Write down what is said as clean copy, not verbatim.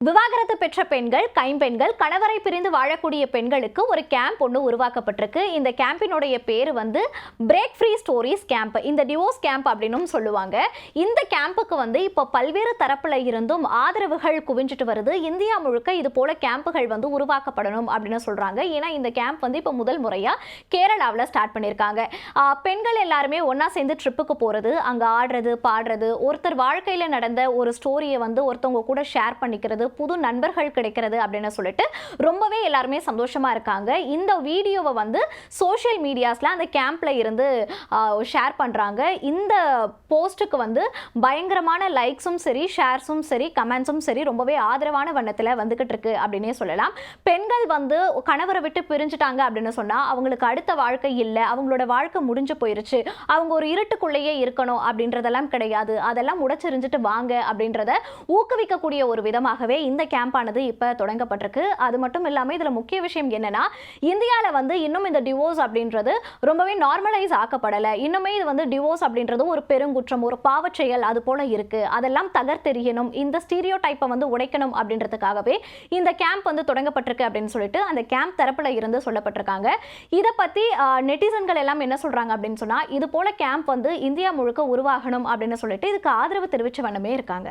விவாகரத்து பெற்ற பெண்கள், கைம்பெண்கள், கணவரை பிரிந்து வாழக்கூடிய பெண்களுக்கு ஒரு கேம்ப் ஒன்று உருவாக்கப்பட்டிருக்கு. இந்த கேம்பினுடைய பேர் வந்து பிரேக் ஃப்ரீ ஸ்டோரிஸ் கேம்ப். இந்த டிவோர்ஸ் கேம்ப் அப்படின்னு சொல்லுவாங்க. இந்த கேம்புக்கு வந்து இப்போ பல்வேறு தரப்புல இருந்தும் ஆதரவுகள் குவிஞ்சிட்டு வருது. இந்தியா முழுக்க இது போல கேம்புகள் வந்து உருவாக்கப்படணும் அப்படின்னு சொல்றாங்க. ஏன்னா இந்த கேம்ப் வந்து இப்போ முதல் முறையா கேரளாவில் ஸ்டார்ட் பண்ணியிருக்காங்க. பெண்கள் எல்லாருமே ஒன்னா சேர்ந்து ட்ரிப்புக்கு போறது, அங்க ஆடுறது, பாடுறது, ஒருத்தர் வாழ்க்கையில நடந்த ஒரு ஸ்டோரியை வந்து ஒருத்தவங்க கூட ஷேர் பண்ணிக்கிறது, புது நண்பர்கள் கிடைக்கிறது அப்படின்னு சொல்லிட்டு ரொம்பவே எல்லாருமே சந்தோஷமா இருக்காங்க. இந்த வீடியோவை வந்து சோஷியல் மீடியாஸ்ல அந்த கேம்ப்ல இருந்து ஷேர் பண்றாங்க. இந்த போஸ்ட்டுக்கு வந்து பயங்கரமான லைக்ஸும் சரி, ஷேர்ஸும் சரி, கமெண்ட்ஸும் சரி ரொம்பவே ஆதரவான வண்ணத்தில் வந்துகிட்டு இருக்கு அப்படின்னே சொல்லலாம். பெண்கள் வந்து கணவரை விட்டு பிரிஞ்சுட்டாங்க அப்படின்னு சொன்னா அவங்களுக்கு அடுத்த வாழ்க்கை இல்லை, அவங்களோட வாழ்க்கை முடிஞ்சு போயிருச்சு, அவங்க ஒரு இருட்டுக்குள்ளேயே இருக்கணும் அப்படின்றதெல்லாம் கிடையாது, அதெல்லாம் உடைச்செறிஞ்சிட்டு வாங்க அப்படின்றத ஊக்குவிக்கக்கூடிய ஒரு விதமாகவே இந்த கேம்பானது இப்ப தொடங்கப்பட்டிருக்கு. அது மட்டும் இல்லாம இதுல முக்கிய விஷயம் என்னன்னா, இந்தியால வந்து இன்னும் இந்த டிவோர்ஸ் அப்படின்றது ரொம்பவே நார்மலைஸ் ஆக்கப்படல. இன்னுமே இது வந்து டிவோர்ஸ் அப்படின்றது ஒரு பெருங்குற்றம், ஒரு பாவச் செயல் அது போல இருக்கு. அதெல்லாம் தகர்த்தெறியணும், இந்த ஸ்டீரியோ டைப்பை வந்து உடைக்கணும் அப்படின்றதுக்காகவே இந்த கேம்ப் வந்து தொடங்கப்பட்டிருக்கு அப்படின்னு சொல்லிட்டு அந்த கேம்ப் தரப்புல இருந்து சொல்லப்பட்டிருக்காங்க. இதை பத்தி நெட்டிசன்கள் எல்லாம் என்ன சொல்றாங்க அப்படின்னு சொன்னா, இது போல கேம்ப் வந்து இந்தியா முழுக்க உருவாகணும் அப்படின்னு சொல்லிட்டு இதுக்கு ஆதரவு தெரிவிச்ச வண்ணமே இருக்காங்க.